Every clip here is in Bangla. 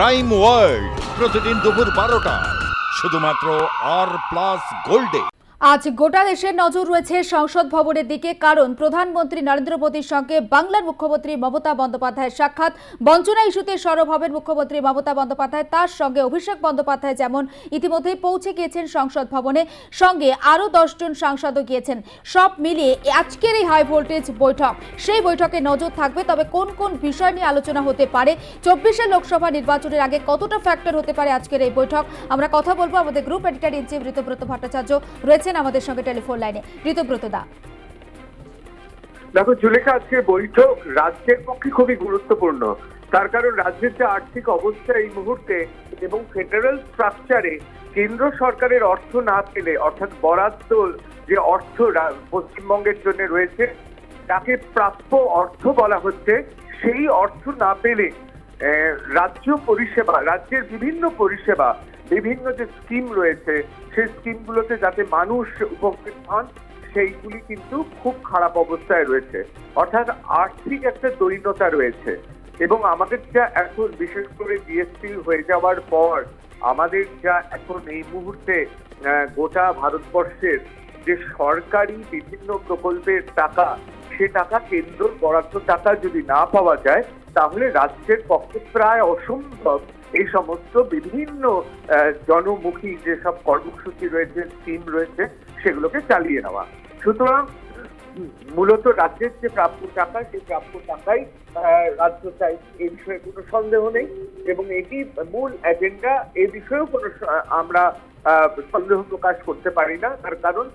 ক্রাইম ওয়ার্ল্ড প্রতিদিন দুপুর 12টায় শুধুমাত্র আর+ গোল্ডে। আজ গোটা দেশের নজর রয়েছে সংসদ ভবনের দিকে, কারণ প্রধানমন্ত্রী নরেন্দ্র মোদীর সঙ্গে বাংলার মুখ্যমন্ত্রী মমতা বন্দ্যোপাধ্যায়ের সাক্ষাৎ। বঞ্চনা ইস্যুতে সরব হবেন মুখ্যমন্ত্রী মমতা বন্দ্যোপাধ্যায়। তার সঙ্গে অভিষেক বন্দ্যোপাধ্যায় যেমন ইতিমধ্যেই পৌঁছে গিয়েছেন সংসদ ভবনে, সঙ্গে আরও 10 জন সাংসদও গিয়েছেন। সব মিলিয়ে আজকের এই হাই ভোল্টেজ বৈঠক, সেই বৈঠকে নজর থাকবে তবে কোন কোন বিষয় নিয়ে আলোচনা হতে পারে, 24 লোকসভা নির্বাচনের আগে কতটা ফ্যাক্টর হতে পারে আজকের এই বৈঠক, আমরা কথা বলবো। আমাদের group editor in chief Ritabrata Bhattacharya রয়েছে আমাদের সঙ্গে টেলিফোন লাইনে। ঋতব্রত দা, দেখো জুলেখা, আজকে বৈঠক রাজ্যের পক্ষে খুবই গুরুত্বপূর্ণ। তার কারণ রাজ্যের যে আর্থিক অবস্থা এই মুহূর্তে এবং ফেডারেল স্ট্রাকচারে কেন্দ্র সরকারের অর্থ না পেলে, অর্থাৎ বরাদ্দ যে অর্থ পশ্চিমবঙ্গের জন্য রয়েছে তাকে প্রাপ্য অর্থ বলা হচ্ছে, সেই অর্থ না পেলে রাজ্য পরিষেবা, রাজ্যের বিভিন্ন পরিষেবা, বিভিন্ন যে স্কিম রয়েছে সেই স্কিমগুলোতে যাতে মানুষ উপকৃত হন সেইগুলি কিন্তু খুব খারাপ অবস্থায় রয়েছে। অর্থাৎ আর্থিক একটা দৈন্যতা রয়েছে। এবং আমাদের যা এখন, বিশেষ করে জিএসটি হয়ে যাওয়ার পর আমাদের যা এখন এই মুহূর্তে গোটা ভারতবর্ষের যে সরকারি বিভিন্ন প্রকল্পের টাকা, সে টাকা কেন্দ্র বরাদ্দ টাকা যদি না পাওয়া যায় তাহলে রাজ্যের পক্ষে প্রায় অসম্ভব এই সমস্ত বিভিন্ন জনমুখী যেসব কর্মসূচি রয়েছে, স্কিম রয়েছে, সেগুলোকে চালিয়ে নেওয়া। সুতরাং মূলত রাজ্যের যে প্রাপ্য টাকা, সেই প্রাপ্য টাকাই রাজ্য চাই, এই বিষয়ে কোনো সন্দেহ নেই। এবং এটি মূল এজেন্ডা, এ বিষয়েও কোনো আমরা সন্দেহ প্রকাশ করতে পারি না। তার কারণ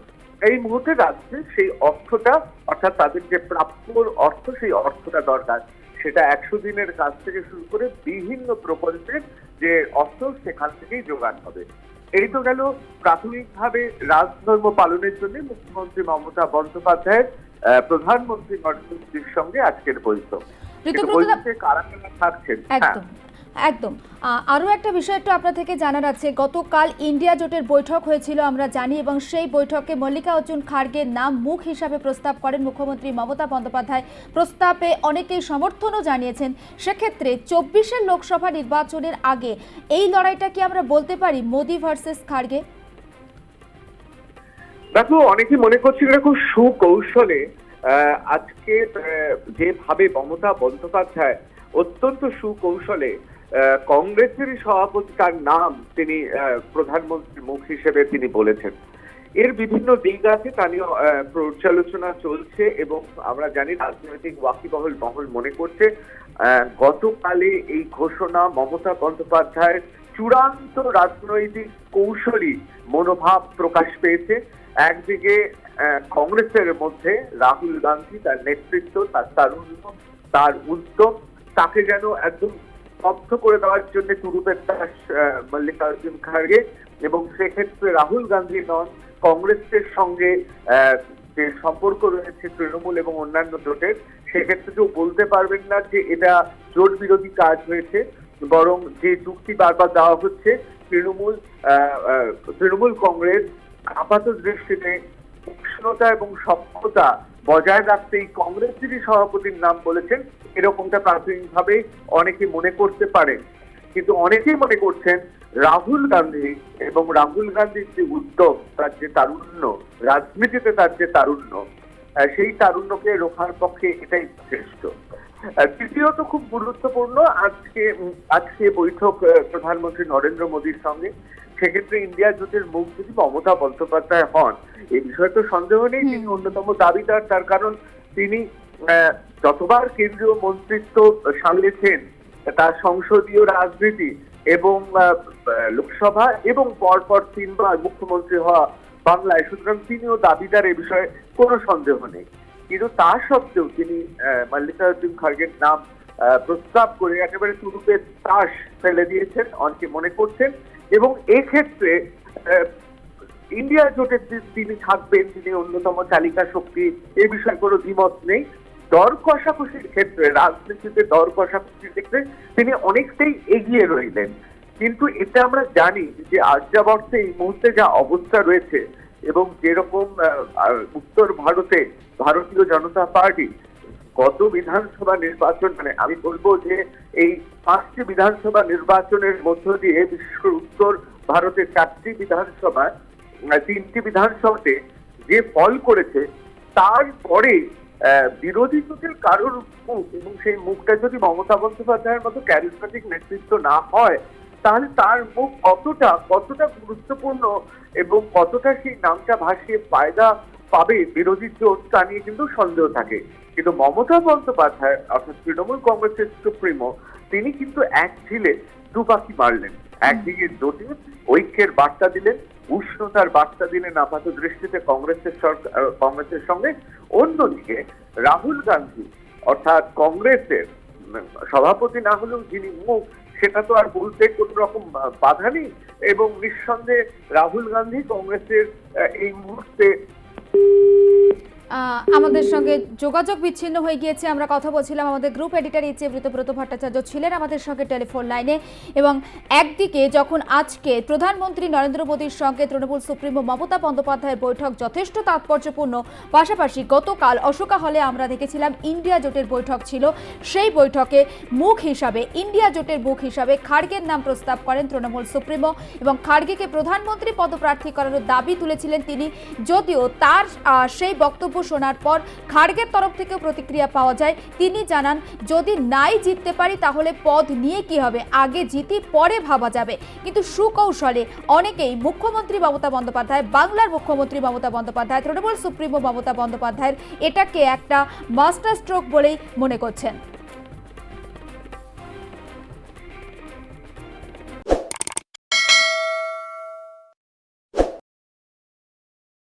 এই মুহূর্তে রাজ্যে সেই অর্থটা, অর্থাৎ তাদের যে প্রাপ্য অর্থ, সেই অর্থটা দরকার। সেটা 100 দিনের কাজ থেকে শুরু করে বিভিন্ন প্রকল্পের যে অর্থ, সেখান থেকেই যোগান হবে। এই তো গেল প্রাথমিকভাবে রাজধর্ম পালনের জন্য মুখ্যমন্ত্রী মমতা বন্দ্যোপাধ্যায়ের প্রধানমন্ত্রী নরেন্দ্র মোদীর সঙ্গে আজকের বৈঠক। কারা কারা থাকছেন? একদম আরও একটা বিষয় একটু আপনার থেকে জানার আছে। গতকাল ইন্ডিয়া জোটের বৈঠক হয়েছিল আমরা জানি, এবং সেই বৈঠকে মল্লিকার্জুন খাড়গের নাম মুখ হিসাবে প্রস্তাব করেন মুখ্যমন্ত্রী মমতা বন্দ্যোপাধ্যায়। প্রস্তাবে অনেকেই সমর্থনও জানিয়েছেন। সেক্ষেত্রে 24 লোকসভা নির্বাচনের আগে এই লড়াইটা কি আমরা বলতে পারি মোদি ভার্সেস খাড়গে? দেখো, অনেকে মনে করছিল খুব সুকৌশলে আজকে যেভাবে মমতা বন্দ্যোপাধ্যায় অত্যন্ত সুকৌশলে কংগ্রেসের সভাপতি, তার নাম তিনি প্রধানমন্ত্রীর মুখ হিসেবে তিনি বলেছেন। এর বিভিন্ন দিক আছে, তা নিয়ে পর্যালোচনা চলছে এবং আমরা জানি রাজনৈতিক ওয়াকিবহল মহল মনে করছে গতকালে এই ঘোষণা মমতা বন্দ্যোপাধ্যায়ের চূড়ান্ত রাজনৈতিক কৌশলী মনোভাব প্রকাশ পেয়েছে। একদিকে কংগ্রেসের মধ্যে রাহুল গান্ধী, তার নেতৃত্ব, তার তারুণ্য, তার উদ্যোগ, তাকে যেন একদম স্তব্ধ করে দেওয়ার জন্য তুরুপের দাস মল্লিকার্জুন খাড়গে। এবং সেক্ষেত্রে রাহুল গান্ধী নন, কংগ্রেসের সঙ্গে যে সম্পর্ক রয়েছে তৃণমূল এবং অন্যান্য জোটের, সেক্ষেত্রে কেউ বলতে পারবেন না যে এটা জোট বিরোধী কাজ হয়েছে। বরং যে যুক্তি বারবার দেওয়া হচ্ছে, তৃণমূল কংগ্রেস আপাত দৃষ্টিতে উষ্ণতা এবং সক্ষতা বজায় রাখতে এই কংগ্রেসেরই সভাপতির নাম বলেছেন, এরকমটা প্রাথমিকভাবে অনেকে মনে করতে পারেন। কিন্তু অনেকেই মনে করছেন রাহুল গান্ধী এবং রাহুল গান্ধীর যে উদ্যোগ, তার যে তারুণ্য, রাজনীতিতে তার যে তারুণ্য, সেই তারুণ্যকে রোখার পক্ষে এটাই শ্রেষ্ঠ। তৃতীয়ত খুব গুরুত্বপূর্ণ আজকে বৈঠক প্রধানমন্ত্রী নরেন্দ্র মোদীর সঙ্গে। সেক্ষেত্রে ইন্ডিয়া জোটের মুখ যদি মমতা বন্দ্যোপাধ্যায় হন, এই বিষয়ে তো সন্দেহ নেই তিনি অন্যতম দাবিদার। তার কারণ তিনি যতবার কেন্দ্রীয় মন্ত্রিত্ব সামলেছেন, তার সংসদীয় রাজনীতি এবং লোকসভা এবং পরপর 3 বার মুখ্যমন্ত্রী হওয়া বাংলায়, সুতরাং তিনিও দাবিদার, এ বিষয়ে কোনো সন্দেহ নেই। কিন্তু তা সত্ত্বেও তিনি মল্লিকার্জুন খাড়গের নাম প্রস্তাব করে একেবারে তুরুপের তাস ফেলে দিয়েছেন, অনেকে মনে করছেন। এবং এক্ষেত্রে ইন্ডিয়া জোটের তিনি থাকবেন, তিনি অন্যতম চালিকা শক্তি, এ বিষয়ে কোনো দ্বিমত নেই। দর কষাকষির ক্ষেত্রে, রাজনীতিতে দর কষাকষির ক্ষেত্রে তিনি অনেকটাই এগিয়ে রইলেন। কিন্তু এটা আমরা জানি যে আর্যাবর্তে এই মুহূর্তে যা অবস্থা রয়েছে এবং যেরকম উত্তর ভারতে ভারতীয় জনতা পার্টি গত বিধানসভা নির্বাচন, মানে আমি বলবো যে এই 5টি বিধানসভা নির্বাচনের মধ্য দিয়ে বিশেষ করে উত্তর ভারতের 4টি বিধানসভা 3টি বিধানসভাতে যে ফল করেছে, তারপরে বিরোধী জোটের কারোর মুখ, এবং সেই মুখটা যদি মমতা বন্দ্যোপাধ্যায়ের মতো ক্যারিজমেটিক নেতৃত্ব না হয়, তাহলে তার মুখ কতটা গুরুত্বপূর্ণ এবং কতটা সেই নামটা ভাসিয়ে ফায়দা পাবে বিরোধী জোট, তা নিয়ে কিন্তু সন্দেহ থাকে। কিন্তু মমতা বন্দ্যোপাধ্যায় অর্থাৎ তৃণমূল কংগ্রেসের সুপ্রিমো, তিনি কিন্তু এক ঢিলে দু পাখি মারলেন। একদিকে জোটের ঐক্যের বার্তা দিলেন, উষ্ণতার বার্তা দিলেন আপাত দৃষ্টিতে কংগ্রেসের সঙ্গে। অন্যদিকে রাহুল গান্ধী অর্থাৎ কংগ্রেসের সভাপতি না হলেও যিনি মুখ, সেটা তো আর বলতে কোন রকম বাধা নেই, এবং নিঃসন্দেহে রাহুল গান্ধী কংগ্রেসের এই মুহূর্তে আমাদের সঙ্গে যোগাযোগ বিচ্ছিন্ন হয়ে গিয়েছে। আমরা কথা বলছিলাম, আমাদের গ্রুপ এডিটর ব্রত ভট্টাচার্য ছিলেন আমাদের সঙ্গে টেলিফোন লাইনে। এবং একদিকে যখন আজকে প্রধানমন্ত্রী নরেন্দ্র মোদীর সঙ্গে তৃণমূল সুপ্রিমো মমতা বন্দ্যোপাধ্যায়ের বৈঠক যথেষ্ট তাৎপর্যপূর্ণ, পাশাপাশি গতকাল অশোকা হলে আমরা দেখেছিলাম ইন্ডিয়া জোটের বৈঠক ছিল। সেই বৈঠকে মুখ হিসাবে, ইন্ডিয়া জোটের মুখ হিসাবে খাড়গের নাম প্রস্তাব করেন তৃণমূল সুপ্রিমো, এবং খাড়গেকে প্রধানমন্ত্রী পদপ্রার্থী করানোর দাবি তুলেছিলেন তিনি। যদিও তার সেই বক্তব্য শোনার পর খাড়গের তরফ থেকেও প্রতিক্রিয়া পাওয়া যায়। তিনি জানান, যদি নাই জিততে পারি তাহলে পদ নিয়ে কি হবে, আগে জিতি পরে ভাবা যাবে। কিন্তু সুকৌশলে অনেকেই মুখ্যমন্ত্রী মমতা বন্দ্যোপাধ্যায়, বাংলার মুখ্যমন্ত্রী মমতা বন্দ্যোপাধ্যায়, তৃণমূল সুপ্রিমো মমতা বন্দ্যোপাধ্যায়ের এটাকে একটা মাস্টার স্ট্রোক বলেই মনে করছেন।